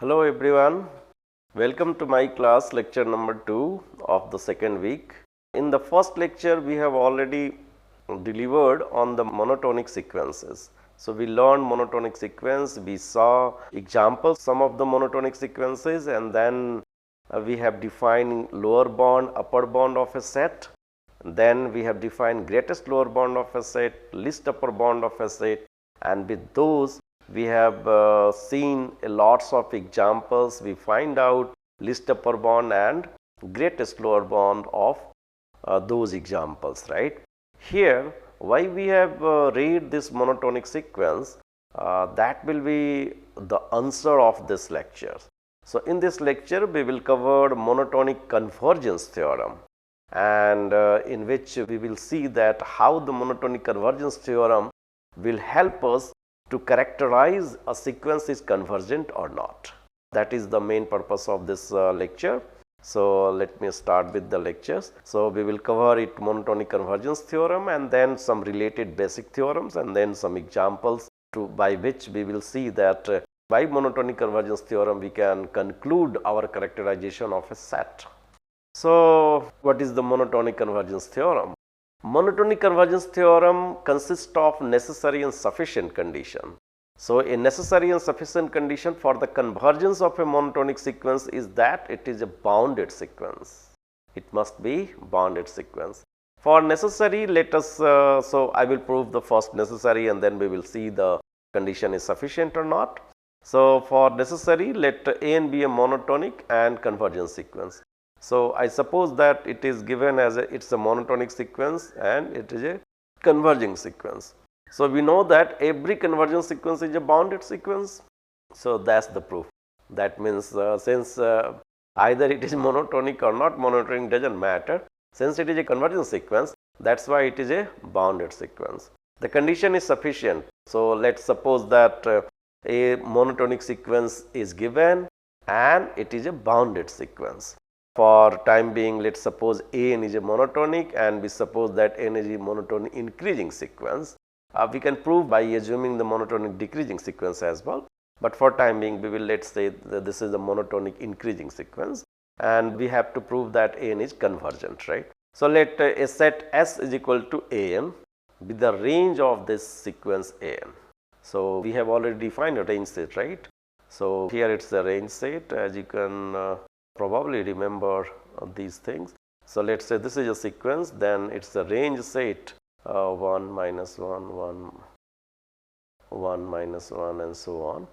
Hello everyone, welcome to my class lecture number 2 of the second week. In the first lecture we have already delivered on the monotonic sequences. So we learned monotonic sequence, we saw examples some of the monotonic sequences, and then we have defined lower bound upper bound of a set. Then we have defined greatest lower bound of a set, least upper bound of a set, and with those we have seen lots of examples. We find out least upper bound and greatest lower bound of those examples, right? Here why we have read this monotonic sequence, that will be the answer of this lecture. So in this lecture we will cover monotonic convergence theorem, and in which we will see that how the monotonic convergence theorem will help us to characterize a sequence is convergent or not. That is the main purpose of this lecture. So let me start with the lectures. So we will cover it monotonic convergence theorem, and then some related basic theorems, and then some examples by which we will see that by monotonic convergence theorem we can conclude our characterization of a set. So what is the monotonic convergence theorem? Monotonic convergence theorem consists of necessary and sufficient condition. So a necessary and sufficient condition for the convergence of a monotonic sequence is that it is a bounded sequence. It must be bounded sequence. For necessary, let us so I will prove the first necessary, and then we will see the condition is sufficient or not. So for necessary, let A and be a monotonic and convergence sequence. So I suppose that it is given as it's a monotonic sequence and it is a converging sequence. So we know that every convergence sequence is a bounded sequence. So that's the proof. That means since either it is monotonic or not monotonic doesn't matter. Since it is a convergence sequence, that's why it is a bounded sequence. The condition is sufficient. So let's suppose that a monotonic sequence is given and it is a bounded sequence. For time being, let's suppose An is a monotonic, and we suppose that N is a monotonic increasing sequence. We can prove by assuming the monotonic decreasing sequence as well, but for time being we will let's say that this is a monotonic increasing sequence, and we have to prove that An is convergent, right? So let a set S is equal to An with the range of this sequence An. So we have already defined a range set, right? So here it's a range set, as you can probably remember these things. So let's say this is a sequence, then it's a range set 1 minus 1, 1, 1 minus 1, and so on.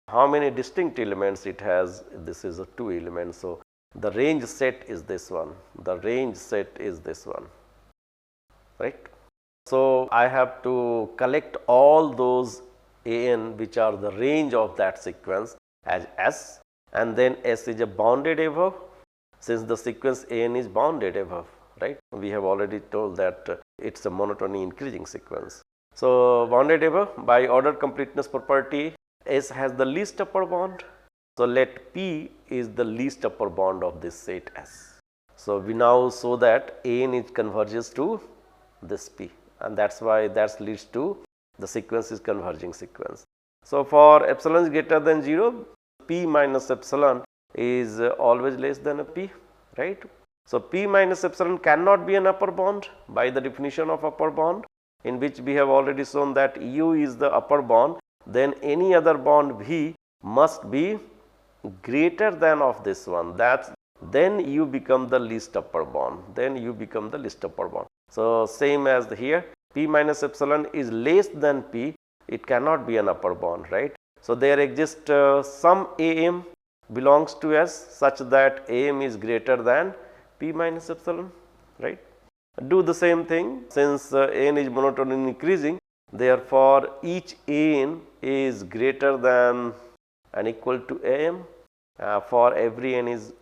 How many distinct elements it has? This is a 2 elements. So the range set is this one, the range set is this one, right? So I have to collect all those An which are the range of that sequence as S, and then S is a bounded above, since the sequence An is bounded above, right? We have already told that it's a monotonic increasing sequence. So bounded above, by order completeness property, S has the least upper bound. So let P is the least upper bound of this set S. So we now show that An is converges to this P, and that's why that leads to the sequence is converging sequence. So for epsilon is greater than 0, P minus epsilon is always less than a P, right? So P minus epsilon cannot be an upper bound by the definition of upper bound, in which we have already shown that U is the upper bound, then any other bond V must be greater than of this one. Then you become the least upper bound. Then you become the least upper bound. So same as here, P minus epsilon is less than P, it cannot be an upper bound, right? So there exists some Am belongs to S such that Am is greater than P minus epsilon, right? Do the same thing, since N is monotonic increasing, therefore each An is greater than and equal to Am for every N is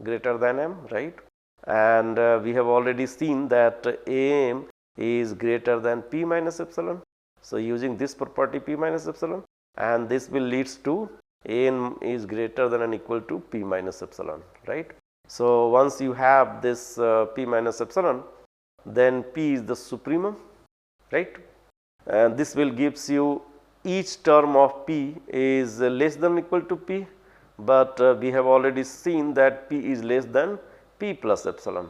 greater than M, right? And we have already seen that Am is greater than P minus epsilon. So using this property P minus epsilon, and this will leads to An is greater than and equal to P minus epsilon, right? So once you have this P minus epsilon, then P is the supremum, right? And this will gives you each term of P is less than or equal to P. but we have already seen that p is less than p plus epsilon.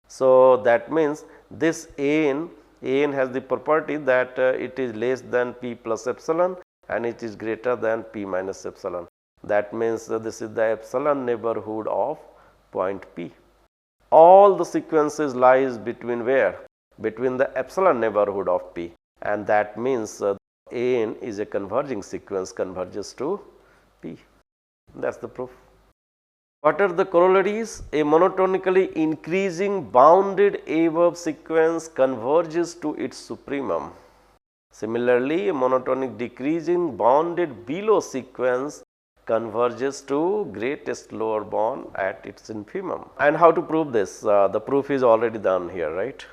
So, that means this an has the property that it is less than p plus epsilon and it is greater than p minus epsilon. That means this is the epsilon neighborhood of point p. All the sequences lies between where? Between the epsilon neighborhood of p, and that means an is a converging sequence, converges to p. That is the proof. What are the corollaries? A monotonically increasing bounded above sequence converges to its supremum. Similarly, a monotonic decreasing bounded below sequence converges to greatest lower bound at its infimum. And how to prove this? The proof is already done here, right?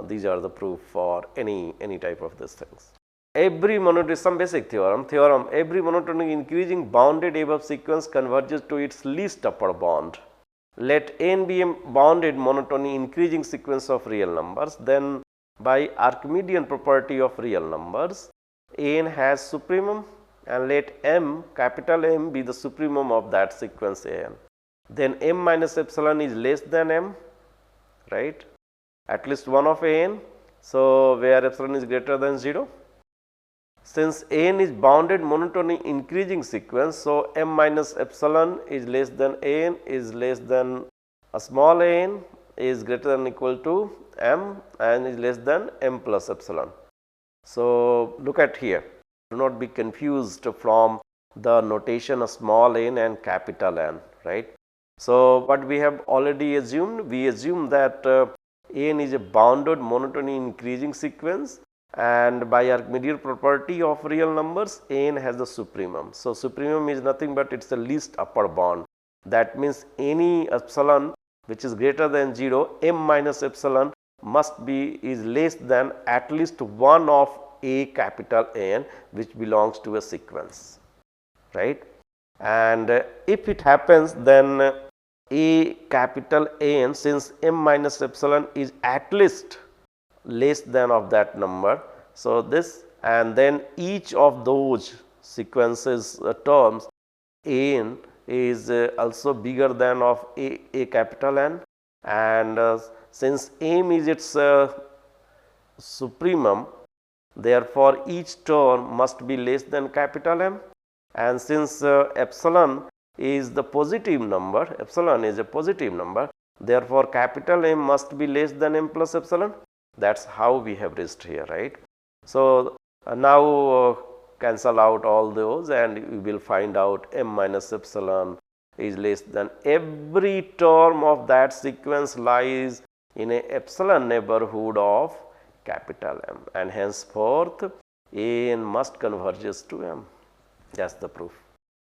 These are the proof for any type of these things. Every monotonic, some basic theorem, every monotonic increasing bounded above sequence converges to its least upper bound. Let n be a bounded monotonic increasing sequence of real numbers, then by Archimedean property of real numbers, n has supremum, and let m, capital M, be the supremum of that sequence an. Then m minus epsilon is less than m, right? At least one of an. So, where epsilon is greater than 0. Since n is bounded monotonic increasing sequence, so m minus epsilon is less than n is less than a small n is greater than or equal to m and is less than m plus epsilon. So, look at here. Do not be confused from the notation of small n and capital N, right. So, what we have already assumed? We assume that n is a bounded monotonic increasing sequence, and by Archimedean property of real numbers, n has the supremum. So, supremum is nothing but it is the least upper bound. That means any epsilon which is greater than 0, m minus epsilon must be is less than at least one of a capital N which belongs to a sequence, right. And if it happens, then a capital N, since m minus epsilon is at least less than of that number. So, this, and then each of those sequences terms n is also bigger than of a capital N, and since m is its supremum, therefore, each term must be less than capital M, and since epsilon is the positive number, epsilon is a positive number, therefore, capital M must be less than m plus epsilon. That is how we have reached here, right. So, now cancel out all those and we will find out m minus epsilon is less than every term of that sequence lies in a epsilon neighborhood of capital M, and henceforth n must converges to m. That is the proof.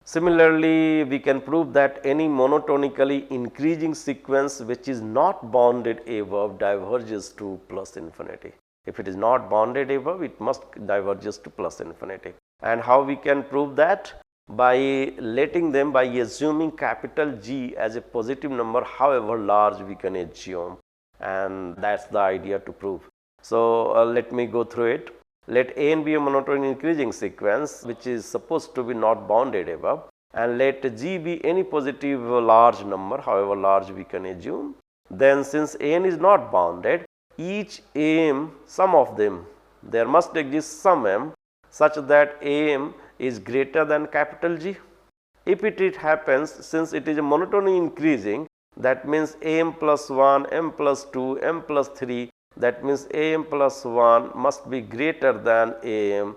Similarly, we can prove that any monotonically increasing sequence which is not bounded above diverges to plus infinity. If it is not bounded above, it must diverges to plus infinity. And how we can prove that? By letting them, by assuming capital G as a positive number, however large we can assume, and that is the idea to prove. So, let me go through it. Let n be a monotonic increasing sequence which is supposed to be not bounded above, and let G be any positive large number, however large we can assume. Then since n is not bounded, each m, some of them, there must exist some m such that m is greater than capital G. If it happens, since it is a monotonic increasing, that means m plus 1, m plus 2, m plus 3, that means am plus 1 must be greater than am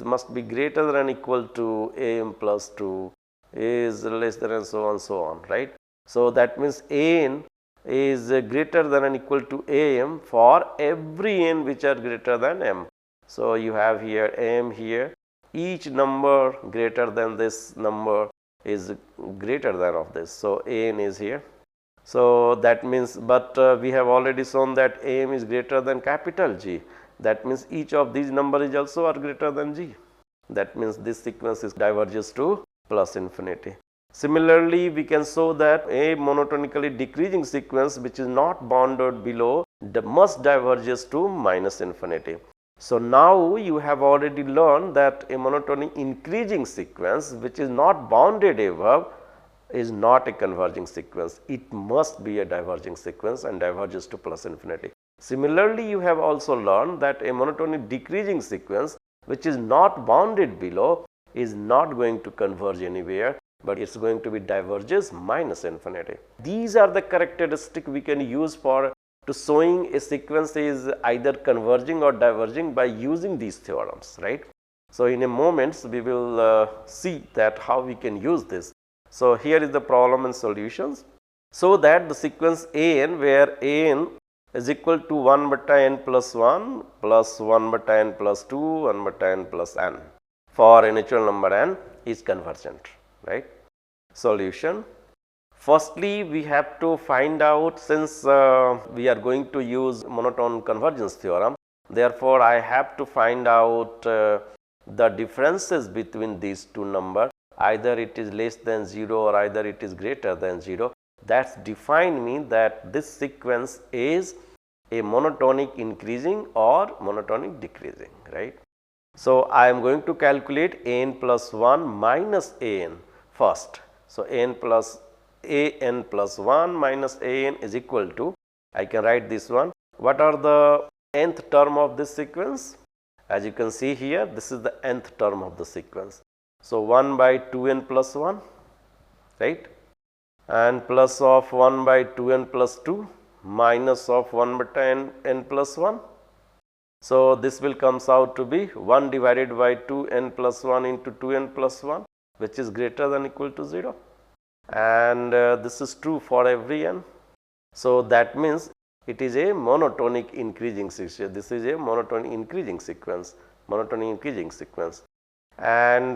must be greater than or equal to am plus 2 is less than, and so on, right. So, that means n is greater than or equal to am for every n which are greater than m. So, you have here m here, each number greater than this number is greater than of this. So, n is here. So, that means, but we have already shown that am is greater than capital G. That means, each of these numbers also are greater than G. That means, this sequence is diverges to plus infinity. Similarly, we can show that a monotonically decreasing sequence which is not bounded below must diverges to minus infinity. So, now you have already learned that a monotonic increasing sequence which is not bounded above is not a converging sequence. It must be a diverging sequence and diverges to plus infinity. Similarly, you have also learned that a monotonic decreasing sequence which is not bounded below is not going to converge anywhere, but it is going to be diverges minus infinity. These are the characteristics we can use for to showing a sequence is either converging or diverging by using these theorems, right. So, in a moment we will see that how we can use this. So, here is the problem and solutions. So, that the sequence an where an is equal to 1 beta n plus 1 plus 1 beta n plus 2 1 beta n plus n for a natural number n is convergent, right. Solution. Firstly, we have to find out, since we are going to use monotone convergence theorem, therefore, I have to find out the differences between these two numbers, either it is less than 0 or either it is greater than 0. That's define me that this sequence is a monotonic increasing or monotonic decreasing, right. So, I am going to calculate an plus 1 minus an first. So, an plus 1 minus an is equal to, I can write this one. What are the nth term of this sequence? As you can see here, this is the nth term of the sequence. So, 1 by 2n plus 1, right, and plus of 1 by 2n plus 2 minus of 1 beta n plus 1. So, this will comes out to be 1 divided by 2n plus 1 into 2n plus 1, which is greater than equal to 0, and this is true for every n. So, that means it is a monotonic increasing sequence. This is a monotonic increasing sequence, and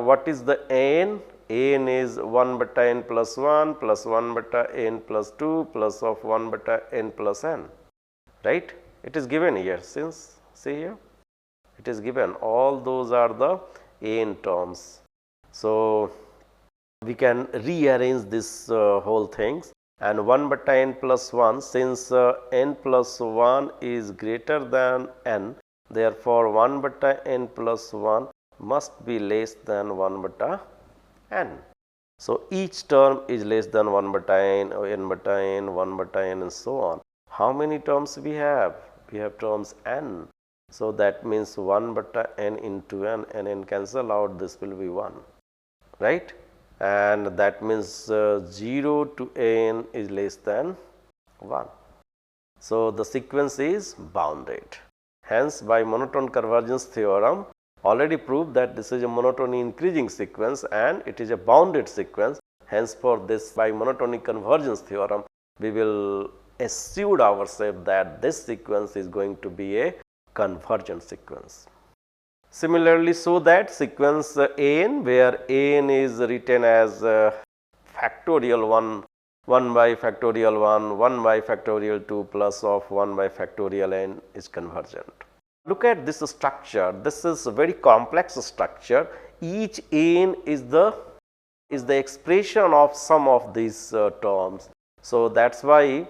what is the n? An is 1 beta n plus 1 plus 1 beta n plus 2 plus of 1 beta n plus n, right. It is given here, since see here it is given, all those are the n terms. So, we can rearrange this whole things, and 1 beta n plus 1, since n plus 1 is greater than n, therefore, 1 beta n plus 1 must be less than 1 beta n. So, each term is less than 1 beta n, n beta n, 1 beta n, and so on. How many terms we have? We have terms n. So, that means 1 beta n into n, and n cancel out, this will be 1, right, and that means 0 to n is less than 1. So, the sequence is bounded. Hence, by monotone convergence theorem already proved that this is a monotonic increasing sequence and it is a bounded sequence. Hence, for this, by monotonic convergence theorem, we will assure ourselves that this sequence is going to be a convergent sequence. Similarly, so that sequence an, where an is written as factorial 1, 1 by factorial 1, 1 by factorial 2 plus of 1 by factorial n is convergent. Look at this structure. This is a very complex structure. Each n is the expression of some of these terms. So, that is why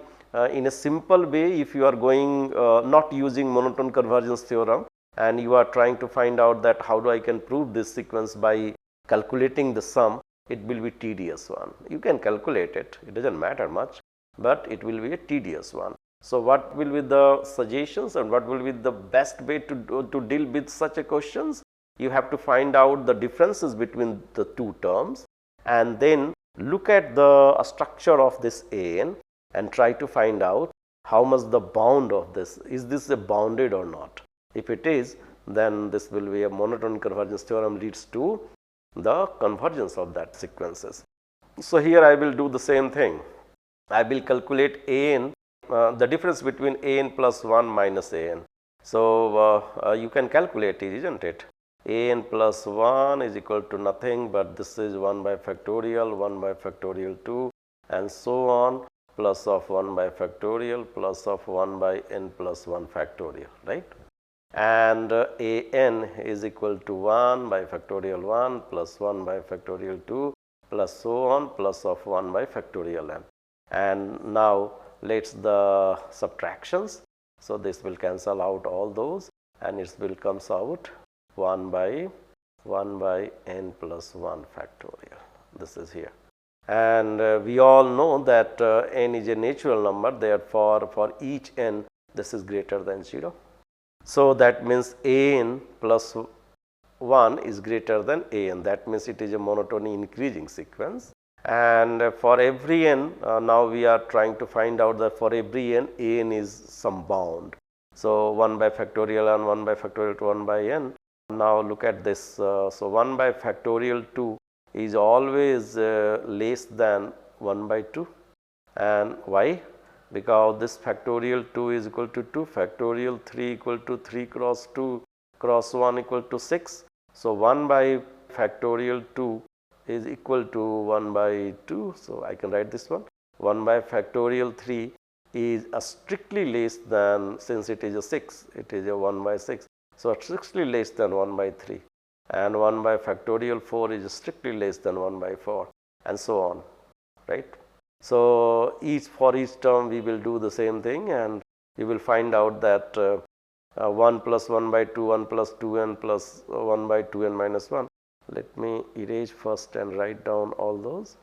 in a simple way, if you are going not using monotone convergence theorem and you are trying to find out that how do I can prove this sequence by calculating the sum, it will be tedious one. You can calculate it, it does not matter much, but it will be a tedious one. So, what will be the suggestions and what will be the best way to deal with such a questions? You have to find out the differences between the two terms and then look at the structure of this an and try to find out how much the bound of this, is this a bounded or not. If it is, then this will be a monotone convergence theorem leads to the convergence of that sequences. So, here I will do the same thing. I will calculate an, the difference between an plus 1 minus an. So, you can calculate it, isn't it? An plus 1 is equal to nothing, but this is 1 by factorial, 1 by factorial 2 and so on, plus of 1 by factorial plus of 1 by n plus 1 factorial, right. And an is equal to 1 by factorial 1 plus 1 by factorial 2 plus so on plus of 1 by factorial n. And now, let us the subtractions. So, this will cancel out all those and it will comes out 1 by n plus 1 factorial. This is here. And we all know that n is a natural number, therefore for each n this is greater than 0. So that means an plus 1 is greater than an, that means it is a monotone increasing sequence. And for every n, now we are trying to find out that for every n is some bound. So 1 by factorial and 1 by factorial to 1 by n. Now look at this. So 1 by factorial 2 is always less than 1 by 2. And why? Because this factorial 2 is equal to 2, factorial 3 equal to 3 cross 2 cross 1 equal to 6. So 1 by factorial 2 is equal to 1 by 2. So I can write this one. 1 by factorial 3 is strictly less than, since it is a 6, it is a 1 by 6. So strictly less than 1 by 3. And 1 by factorial 4 is strictly less than 1 by 4, and so on, right? So for each term we will do the same thing, and you will find out that 1 plus 1 by 2, 1 plus 2n plus 1 by 2n minus 1. Let me erase first and write down all those.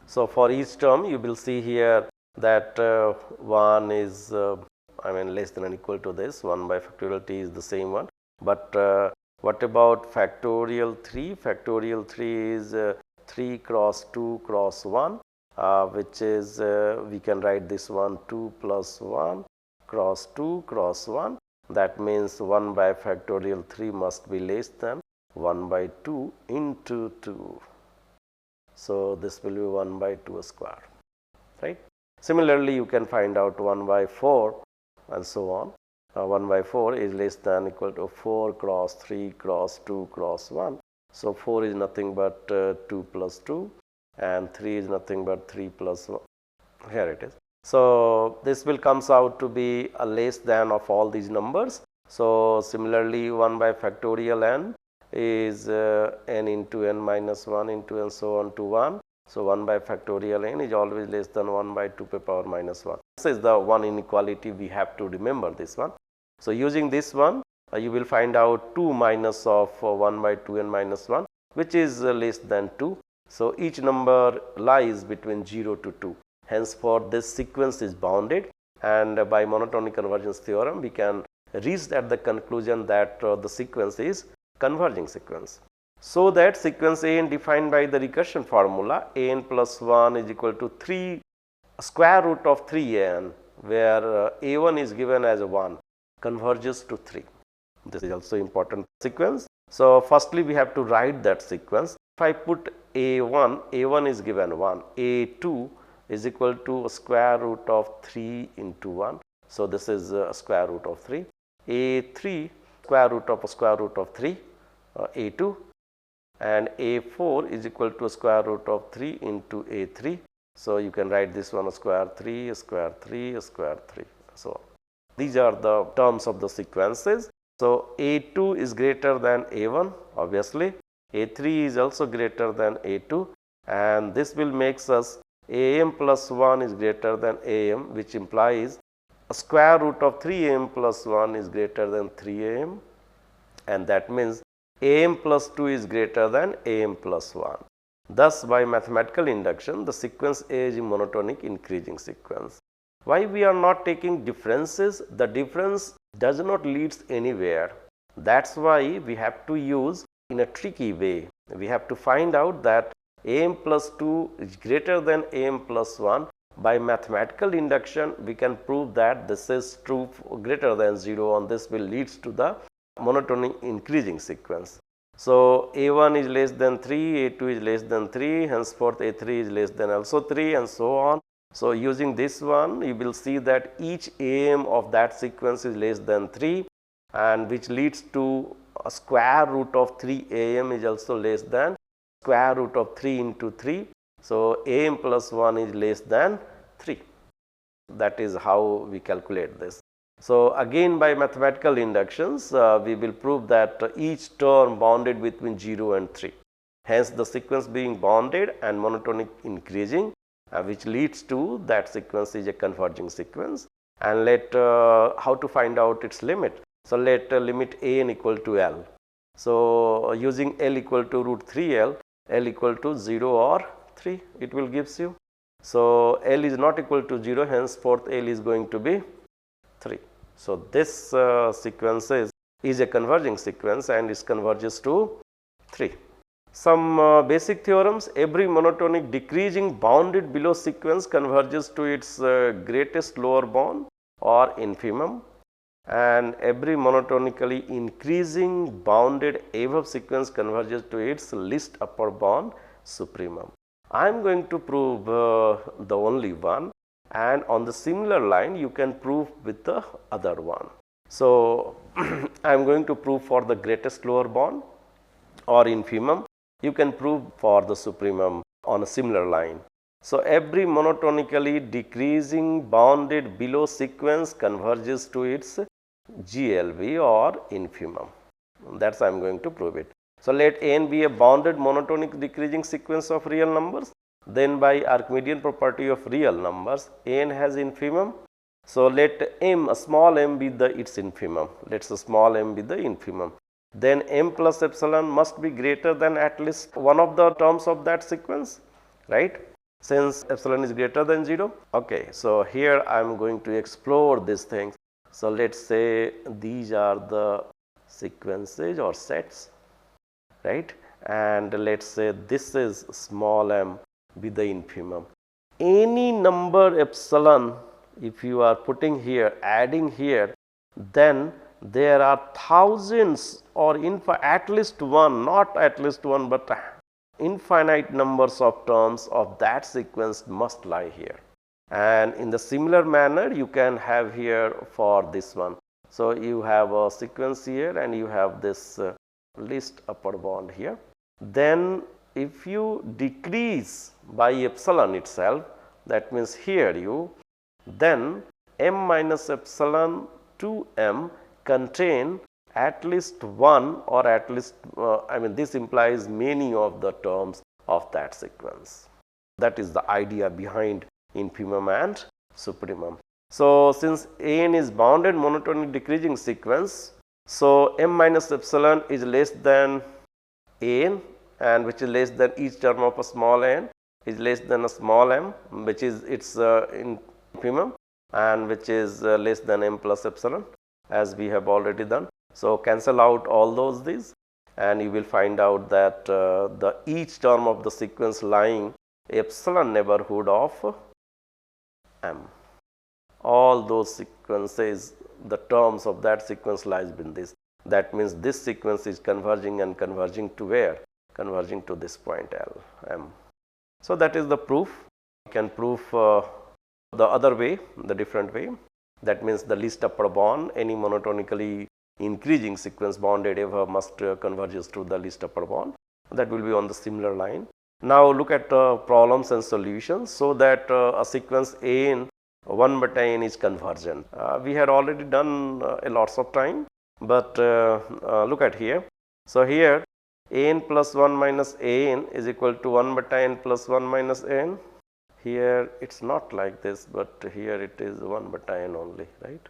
So for each term you will see here that 1 is less than or equal to this. 1 by factorial t is the same one. But what about factorial 3? Factorial 3 is 3 cross 2 cross 1, which is we can write this one 2 plus 1 cross 2 cross 1. That means 1 by factorial 3 must be less than 1 by 2 into 2. So this will be 1 by 2 square, right? Similarly, you can find out 1 by 4 and so on. 1 by 4 is less than or equal to 4 cross 3 cross 2 cross 1. So 4 is nothing but 2 plus 2, and 3 is nothing but 3 plus 1. Here it is. So this will comes out to be a less than of all these numbers. So similarly, 1 by factorial n is n into n minus 1 into and so on to 1. So 1 by factorial n is always less than 1 by 2 to the power minus 1. This is the one inequality we have to remember, this one. So using this one, you will find out 2 minus of 1 by 2n minus 1, which is less than 2. So each number lies between 0 to 2. Henceforth, this sequence is bounded, and by monotonic convergence theorem, we can reach at the conclusion that the sequence is converging sequence. So that sequence an defined by the recursion formula, an plus 1 is equal to 3 square root of 3an, where a1 is given as 1, converges to 3. This is also important sequence. So firstly, we have to write that sequence. If I put a1 is given 1, a2 is equal to a square root of 3 into 1. So this is a square root of 3. a3 square root of a square root of 3, a2, and a4 is equal to a square root of 3 into a3. So you can write this one a square 3, a square 3, a square 3, so on. These are the terms of the sequences. So a2 is greater than a1, obviously. a3 is also greater than a2, and this will makes us am plus 1 is greater than am, which implies a square root of 3am plus 1 is greater than 3am, and that means am plus 2 is greater than am plus 1. Thus, by mathematical induction, the sequence A is a monotonic increasing sequence. Why we are not taking differences? The difference does not lead anywhere. That's why we have to use in a tricky way. We have to find out that am plus 2 is greater than am plus 1. By mathematical induction, we can prove that this is true greater than 0, and this will lead to the monotonic increasing sequence. So a1 is less than 3, a2 is less than 3, henceforth a3 is less than also 3, and so on. So using this one, you will see that each am of that sequence is less than 3, and which leads to a square root of 3 am is also less than square root of 3 into 3. So am plus 1 is less than 3. That is how we calculate this. So again, by mathematical inductions, we will prove that each term bounded between 0 and 3. Hence the sequence being bounded and monotonic increasing, which leads to that sequence is a converging sequence. And let how to find out its limit. So, let limit a n equal to L. So, using L equal to root 3L, L equal to 0 or 3, it will gives you. So, L is not equal to 0, henceforth L is going to be 3. So, this sequence is a converging sequence and it converges to 3. Some basic theorems: every monotonic decreasing bounded below sequence converges to its greatest lower bound or infimum, and every monotonically increasing bounded above sequence converges to its least upper bound supremum. I am going to prove the only one, and on the similar line you can prove with the other one. So, I am going to prove for the greatest lower bound or infimum. You can prove for the supremum on a similar line. So, every monotonically decreasing bounded below sequence converges to its GLV or infimum. That is I am going to prove it. So, let n be a bounded monotonic decreasing sequence of real numbers. Then by Archimedean property of real numbers, n has infimum. So, let m, a small m, be the its infimum. Let us small m be the infimum. Then m plus epsilon must be greater than at least one of the terms of that sequence, right, since epsilon is greater than 0. Okay. So, here I am going to explore these things. So, let us say these are the sequences or sets, right, and let us say this is small m be the infimum. Any number epsilon, if you are putting here, adding here, then there are thousands or at least one, not at least one, but infinite numbers of terms of that sequence must lie here. And in the similar manner you can have here for this one. So, you have a sequence here and you have this least upper bound here. Then if you decrease by epsilon itself, that means here you, then m minus epsilon to m contain at least one or at least this implies many of the terms of that sequence. That is the idea behind infimum and supremum. So, since n is bounded monotonic decreasing sequence, so m minus epsilon is less than n, and which is less than each term of a small n is less than a small m, which is its infimum, and which is less than m plus epsilon, as we have already done. So, cancel out all these and you will find out that the each term of the sequence lying epsilon neighborhood of m. All those sequences, the terms of that sequence lies in this. That means this sequence is converging and converging to where? Converging to this point L, m. So, that is the proof. You can prove the other way, the different way. That means the least upper bound, any monotonically increasing sequence bounded ever must converges to the least upper bound. That will be on the similar line. Now, look at problems and solutions. So, that a sequence n 1 by n is convergent. We had already done a lots of time, but look at here. So, here n plus 1 minus n is equal to 1 by n plus 1 minus n. Here it is not like this, but here it is 1 by n only, right.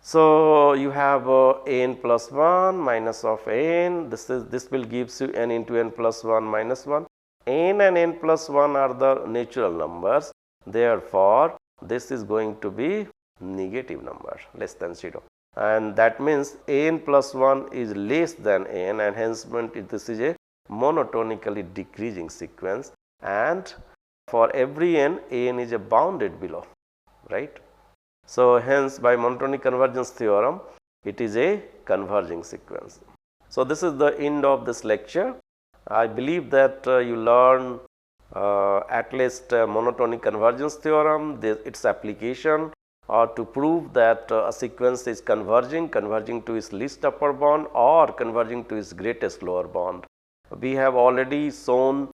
So, you have n plus 1 minus of n, this will gives you n into n plus 1 minus 1. N and n plus 1 are the natural numbers, therefore, this is going to be negative number, less than 0, and that means n plus 1 is less than n, and hence this is a monotonically decreasing sequence, and for every n is a bounded below, right. So, hence by monotonic convergence theorem, it is a converging sequence. So, this is the end of this lecture. I believe that you learn at least monotonic convergence theorem, its application, or to prove that a sequence is converging to its least upper bound or converging to its greatest lower bound. We have already shown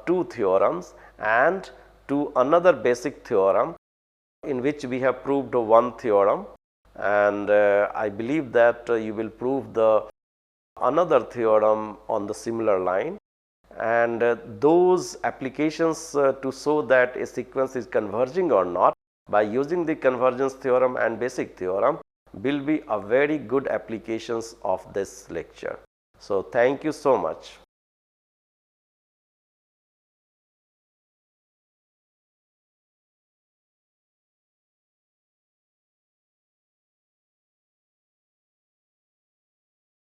2 theorems and to another basic theorem, in which we have proved one theorem, and I believe that you will prove the another theorem on the similar line, and those applications to show that a sequence is converging or not by using the convergence theorem and basic theorem will be a very good applications of this lecture. So thank you so much.